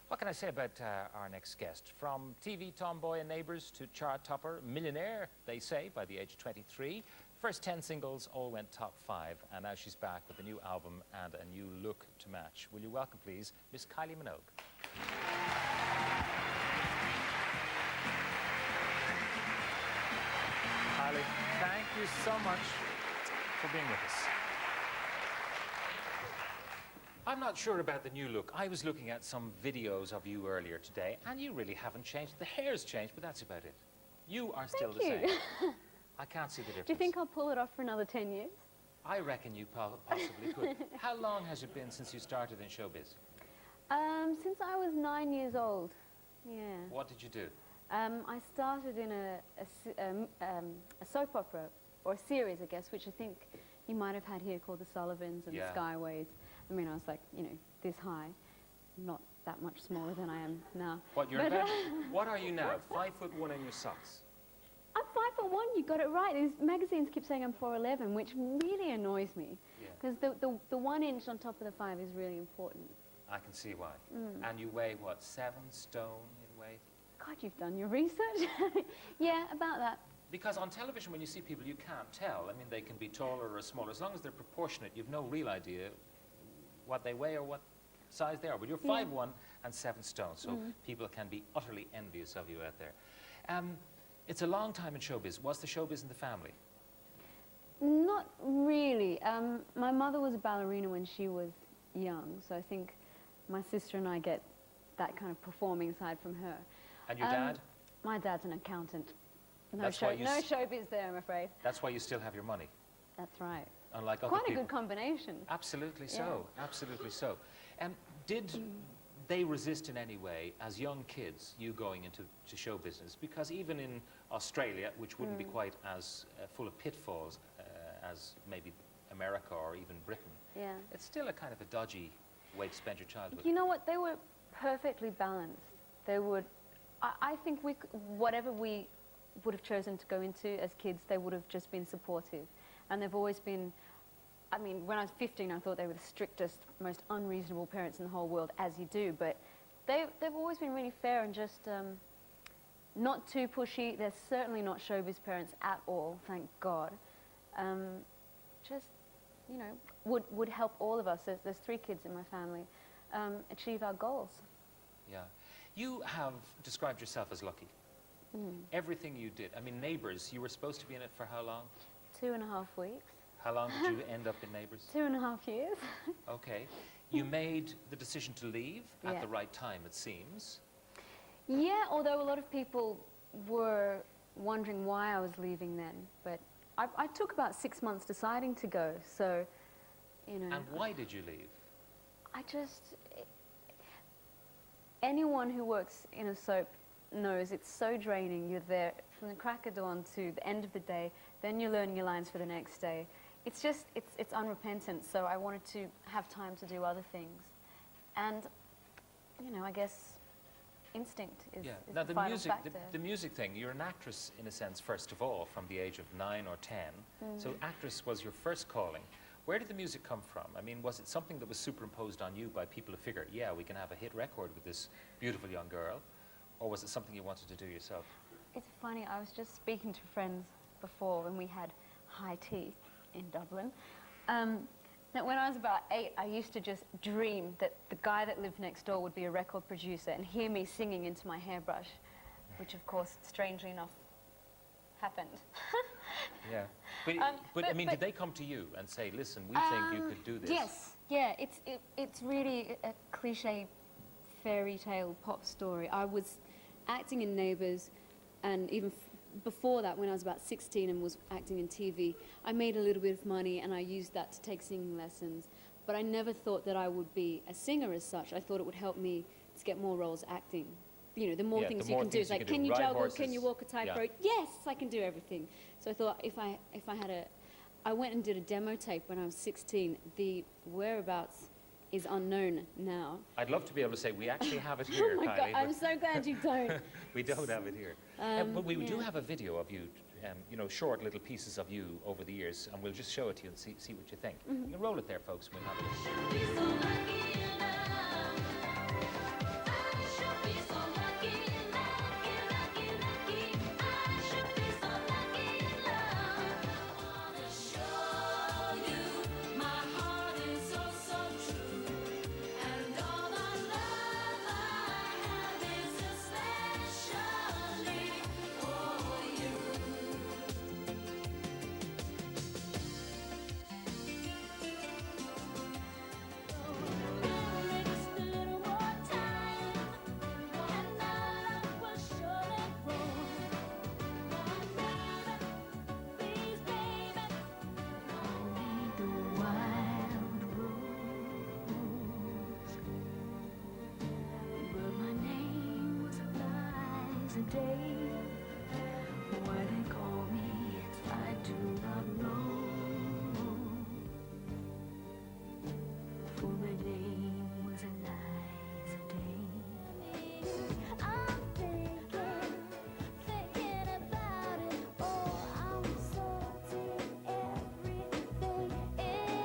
What can I say about our next guest? From TV tomboy and neighbours to chart topper, millionaire, they say, by the age of 23. First 10 singles all went top 5, and now she's back with a new album and a new look to match. Will you welcome, please, Miss Kylie Minogue. Kylie, thank you so much for being with us. I'm not sure about the new look. I was looking at some videos of you earlier today, and you really haven't changed. The hair's changed, but that's about it. You are still the same. I can't see the difference. Do you think I'll pull it off for another 10 years? I reckon you possibly could. How long has it been since you started in showbiz? Since I was 9 years old, yeah. What did you do? I started in a soap opera, or a series, I guess, which I think you might have had here, called The Sullivans and Skyways. I mean, I was like, you know, this high, not that much smaller than I am now. What, you're about, what are you now, 5'1" in your socks? I'm 5'1", you got it right. These magazines keep saying I'm 4'11", which really annoys me. Because the 1 inch on top of the 5 is really important. I can see why. And you weigh, what, 7 stone in weight? God, you've done your research. Yeah, about that. Because on television, when you see people, you can't tell. I mean, they can be taller or smaller. As long as they're proportionate, you've no real idea what they weigh or what size they are. But you're 5'1" and 7 stone, so people can be utterly envious of you out there. It's a long time in showbiz. Was the showbiz in the family? Not really. My mother was a ballerina when she was young, so I think my sister and I get that kind of performing side from her. And your dad? My dad's an accountant. No, no showbiz there, I'm afraid. That's why you still have your money. That's right. Unlike other Quite people. a good combination. Absolutely so, absolutely so. Did they resist in any way, as young kids, you going into show business? Because even in Australia, which wouldn't be quite as full of pitfalls as maybe America or even Britain, it's still a kind of a dodgy way to spend your childhood. You know what? They were perfectly balanced. They would, I think whatever we would have chosen to go into as kids, they would have just been supportive. And they've always been, I mean, when I was 15, I thought they were the strictest, most unreasonable parents in the whole world, as you do, but they've always been really fair and just not too pushy. They're certainly not showbiz parents at all, thank God. Just, you know, would help all of us, there's 3 kids in my family, achieve our goals. Yeah. You have described yourself as lucky. Everything you did. I mean, Neighbours, you were supposed to be in it for how long? 2.5 weeks. How long did you end up in Neighbours? 2.5 years. Okay. You made the decision to leave at the right time, it seems. Yeah, although a lot of people were wondering why I was leaving then. But I took about 6 months deciding to go, so, you know. And why did you leave? Anyone who works in a soap knows it's so draining. You're there from the crack of dawn to the end of the day, then you're learning your lines for the next day. It's just, it's unrepentant, so I wanted to have time to do other things. And, you know, I guess instinct is now, the final factor. The music thing, you're an actress in a sense, first of all, from the age of 9 or 10. So actress was your first calling. Where did the music come from? I mean, was it something that was superimposed on you by people who figured, yeah, we can have a hit record with this beautiful young girl? Or was it something you wanted to do yourself? It's funny, I was just speaking to friends before when we had high tea in Dublin. That when I was about 8, I used to just dream that the guy that lived next door would be a record producer and hear me singing into my hairbrush, which of course, strangely enough, happened. Yeah. But I mean, did they come to you and say, listen, we think you could do this? Yes, yeah, it's really a cliche fairy tale pop story. I was acting in Neighbours, and even before that, when I was about 16 and was acting in TV, I made a little bit of money and I used that to take singing lessons. But I never thought that I would be a singer as such. I thought it would help me to get more roles acting. You know, the more things you can do. It's like, can you juggle? Horses. Can you walk a tightrope? Yes, I can do everything. So I thought if I had I went and did a demo tape when I was 16. The whereabouts is unknown now. I'd love to be able to say, we actually have it here, Oh my Kylie, God, I'm so glad you don't. We don't have it here. But we do have a video of you, you know, short little pieces of you over the years, and we'll just show it to you and see what you think. You can roll it there, folks, we'll have it. day. Why they call me, I do not know. For my name was Eliza Day. I'm thinking about it. Oh, I'm sorting everything inside.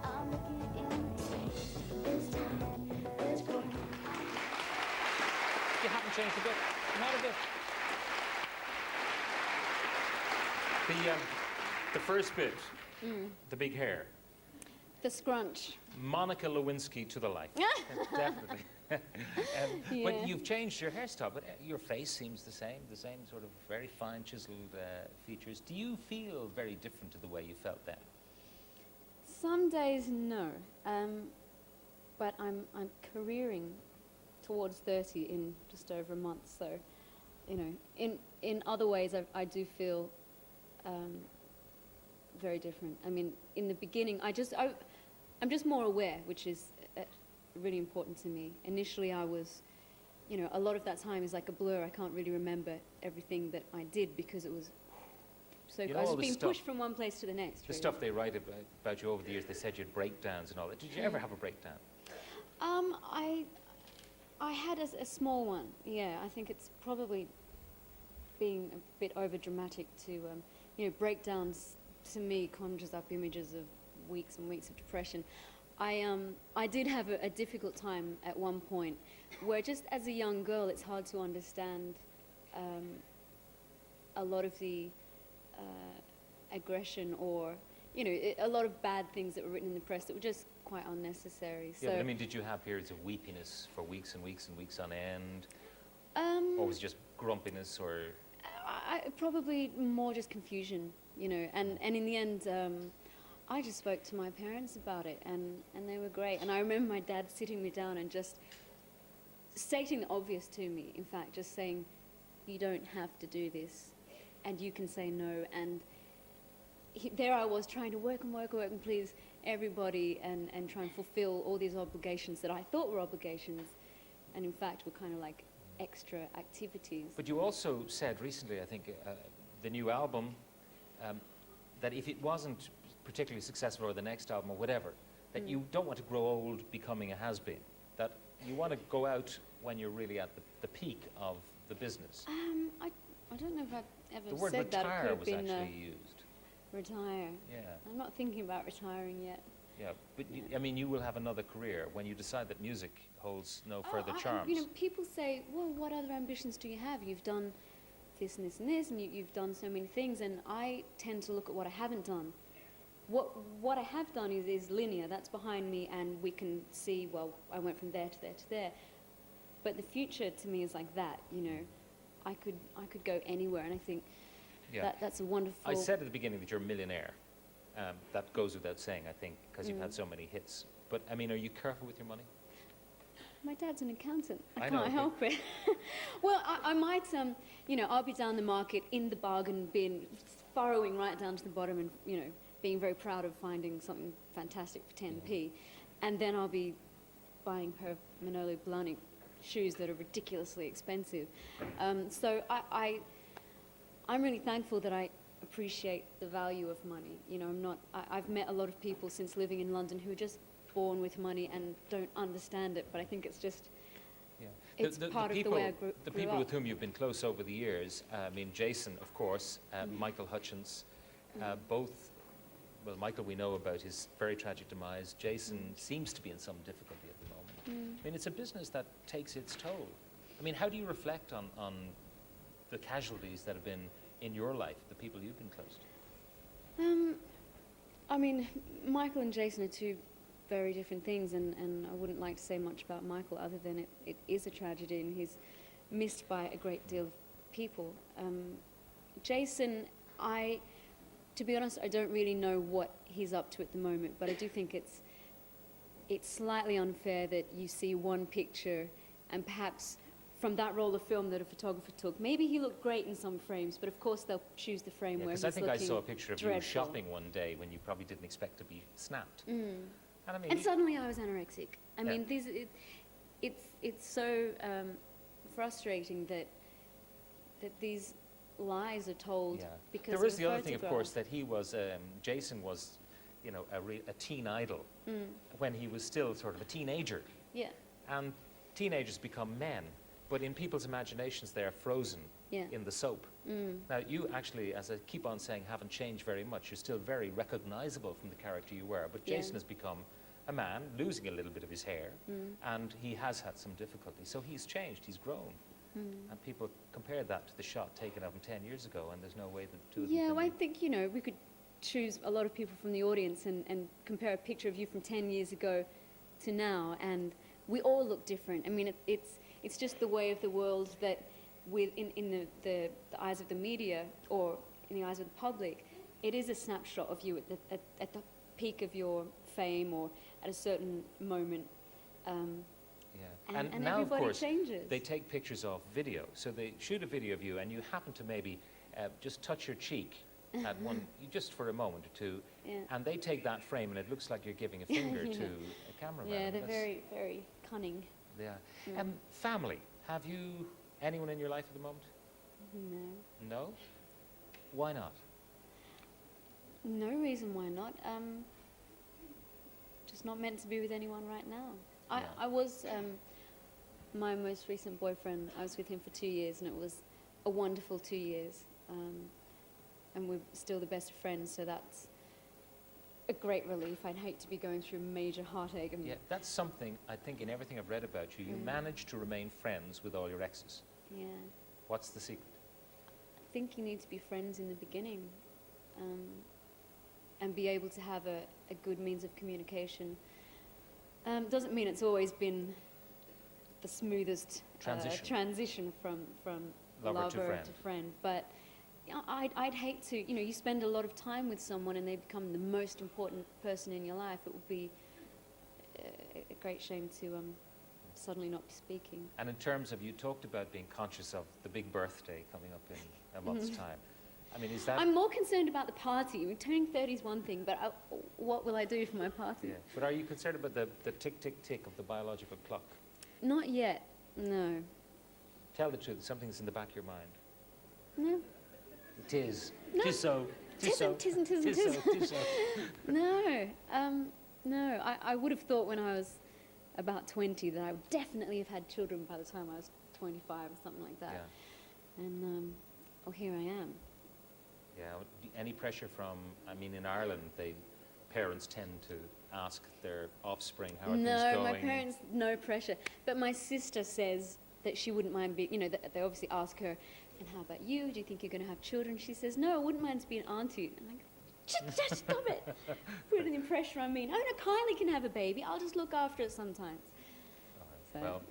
I'm looking in space. There's time, there's growth. You haven't changed a bit, not a bit. The first bit, the big hair. The scrunch. Monica Lewinsky to the life. Definitely. Yeah. But you've changed your hairstyle, but your face seems the same sort of very fine chiseled features. Do you feel very different to the way you felt then? Some days, no. But I'm careering towards 30 in just over a month. So, you know, in other ways, I do feel very different. I mean, in the beginning, I'm just more aware, which is really important to me. Initially, I was, you know, a lot of that time is like a blur. I can't really remember everything that I did because it was so. You know, I was all the being stuff- pushed from one place to the next. The really. stuff they write about you over the years, they said you had breakdowns and all that. Did you ever have a breakdown? I had a small one. Yeah, I think it's probably being a bit over dramatic to, you know, breakdowns to me conjures up images of weeks and weeks of depression. I did have a difficult time at one point where just as a young girl it's hard to understand a lot of the aggression or, you know, a lot of bad things that were written in the press that were just quite unnecessary. Yeah, So, but I mean, did you have periods of weepiness for weeks and weeks and weeks on end? Or was it just grumpiness or... probably more just confusion, you know, and in the end, I just spoke to my parents about it, and they were great. And I remember my dad sitting me down and just stating the obvious to me, in fact, just saying, you don't have to do this, and you can say no. And there I was trying to work and please everybody and try and fulfill all these obligations that I thought were obligations, and in fact were kind of like extra activities. But you also said recently, I think, the new album, that if it wasn't particularly successful or the next album or whatever, that you don't want to grow old becoming a has-been, that you want to go out when you're really at the peak of the business. I don't know if I've ever The word said that. It retire could have was been actually used. retire. Yeah, I'm not thinking about retiring yet. yeah. But I mean, you will have another career when you decide that music holds no further charms. You know, people say, well, what other ambitions do you have? You've done this and this and this, and you've done so many things, and I tend to look at what I haven't done. What I have done is linear. That's behind me, and we can see, well, I went from there to there to there. But the future to me is like that, you know. I could go anywhere, and I think that's a wonderful... I said at the beginning that you're a millionaire. That goes without saying, I think, because you've had so many hits. But, I mean, are you careful with your money? My dad's an accountant. I know, can't help it. Well, I might, you know, I'll be down the market in the bargain bin, furrowing right down to the bottom and, you know, being very proud of finding something fantastic for 10p. And then I'll be buying a pair of Minogue Blahnik shoes that are ridiculously expensive. So I'm really thankful that I appreciate the value of money. You know, I've met a lot of people since living in London who are just born with money and don't understand it, but I think it's just, it's part of the way I grew The people up. with whom you've been close over the years, I mean, Jason, of course, Michael Hutchins, both, well, Michael we know about his very tragic demise. Jason seems to be in some difficulty at the moment. I mean, it's a business that takes its toll. I mean, how do you reflect on the casualties that have been in your life, the people you've been close to? I mean, Michael and Jason are two very different things, and I wouldn't like to say much about Michael other than it is a tragedy, and he's missed by a great deal of people. Jason, to be honest, I don't really know what he's up to at the moment, but I do think it's slightly unfair that you see one picture and perhaps from that roll of film that a photographer took, maybe he looked great in some frames, but of course they'll choose the frame where he's looking Because I think I saw a picture of you dreadful. shopping one day when you probably didn't expect to be snapped. And I mean, And suddenly I was anorexic. I Yeah. mean, it's so frustrating that these lies are told Yeah. because There is of the a other thing, of course, photograph. that he was, Jason was, you know, a teen idol when he was still sort of a teenager. Yeah, And teenagers become men, but in people's imaginations they are frozen yeah. in the soap. Now, you actually, as I keep on saying, haven't changed very much. You're still very recognizable from the character you were, but Yeah. Jason has become a man, losing a little bit of his hair, and he has had some difficulty. So he's changed, he's grown. And people compare that to the shot taken of him 10 years ago, and there's no way that the two of them Yeah, can well, I be- think, you know, we could choose a lot of people from the audience and compare a picture of you from 10 years ago to now, and we all look different. I mean, it's just the way of the world that in the eyes of the media or in the eyes of the public, it is a snapshot of you at the peak of your fame or at a certain moment. Yeah. And now, of everybody course, changes. they take pictures of video. So they shoot a video of you, and you happen to maybe just touch your cheek at one, just for a moment or two, Yeah. and they take that frame, and it looks like you're giving a finger to a cameraman. Yeah, they're That's- very, very cunning. Yeah. Family. Have you anyone in your life at the moment? No. No? Why not? No reason why not. Just not meant to be with anyone right now. Yeah. I was, my most recent boyfriend, I was with him for 2 years, and it was a wonderful 2 years. And we're still the best of friends, so that's a great relief. I'd hate to be going through major heartache. And Yeah, that's something, I think, in everything I've read about you, you managed to remain friends with all your exes. yeah. What's the secret? I think you need to be friends in the beginning, and be able to have a good means of communication. Doesn't mean it's always been the smoothest transition from Lover to friend, but I'd hate to, you know, you spend a lot of time with someone and they become the most important person in your life. It would be a great shame to suddenly not be speaking. And in terms of, you talked about being conscious of the big birthday coming up in a month's time. I mean, is that... I'm more concerned about the party. I mean, turning 30 is one thing, but what will I do for my party? Yeah. But are you concerned about the tick, tick, tick of the biological clock? Not yet, no. Tell the truth, something's in the back of your mind. No. It is. No. Tis so. Tis so. Tisn't. Tis so. Tis so. No, no. I would have thought when I was about 20 that I would definitely have had children by the time I was 25 or something like that. Yeah. And, oh, here I am. Yeah. Any pressure from, I mean, in Ireland, parents tend to ask their offspring how are things No, going. my parents, no pressure. But my sister says that she wouldn't mind being, you know, they obviously ask her, and how about you? Do you think you're going to have children? She says, no, I wouldn't mind to be an auntie. I'm like, just stop it. Putting the pressure on me. Oh, no, Kylie can have a baby. I'll just look after it sometimes. So. Well,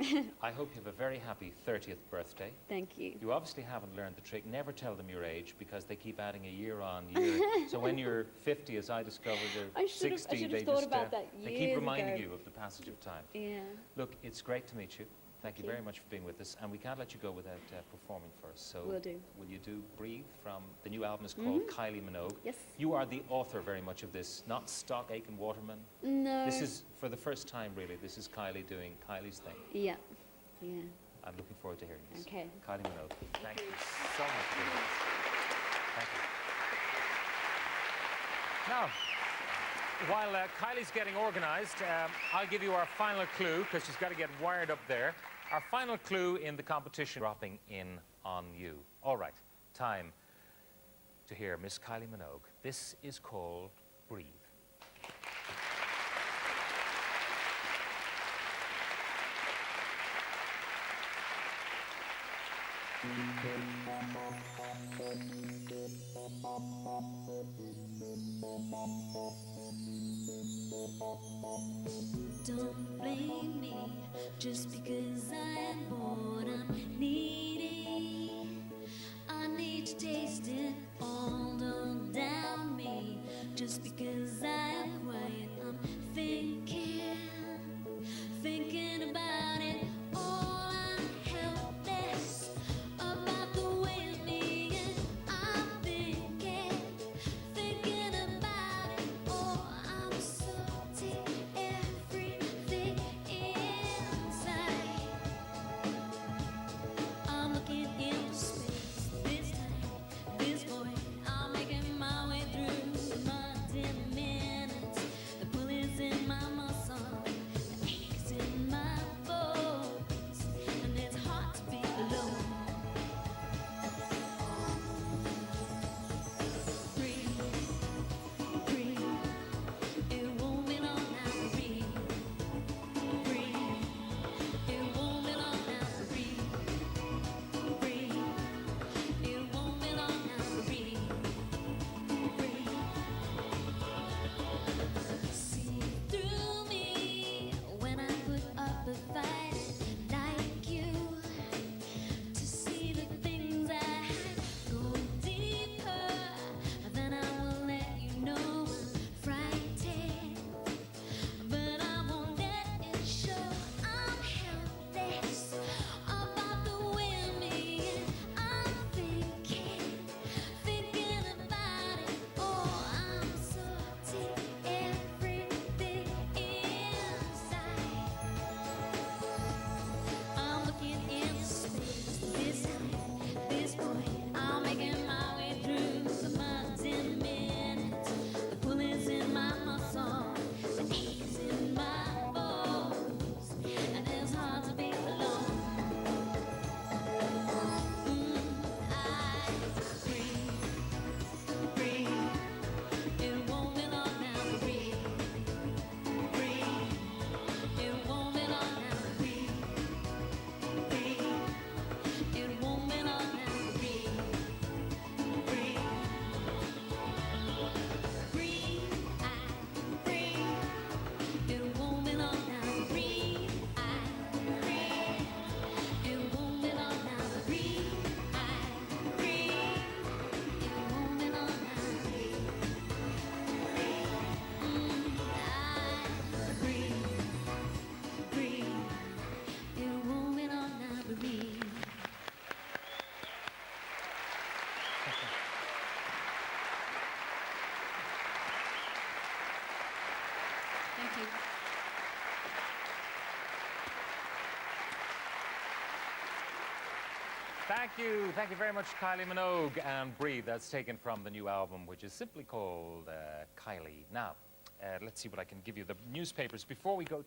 I hope you have a very happy 30th birthday. Thank you. You obviously haven't learned the trick. Never tell them your age, because they keep adding a year on year. So when you're 50, as I discovered, or 60, they thought just about that they keep years reminding ago. you of the passage of time. Yeah. Look, it's great to meet you. Thank you you. very much for being with us, and we can't let you go without performing for us. So Will do. will you do Breathe? From the new album is called Kylie Minogue. Yes. You are the author very much of this, not Stock Aitken Waterman. No. This is, for the first time really, this is Kylie doing Kylie's thing. Yeah. Yeah. I'm looking forward to hearing this. Okay. Kylie Minogue, thank you so much for being with us. Thank you. Now, while Kylie's getting organized, I'll give you our final clue, because she's got to get wired up there. Our final clue in the competition, dropping in on you. All right, time to hear Miss Kylie Minogue. This is called Breathe. Don't blame me just because I am bored. I'm needy. I need to taste it all. Don't down me just because I am quiet. I'm thinking about it all. I'm helpless about the way of me, and I'm thinking about it all. I'm salty, everything inside. Thank you. Thank you very much, Kylie Minogue, and Breathe. That's taken from the new album, which is simply called Kylie. Now, let's see what I can give you. The newspapers, before we go...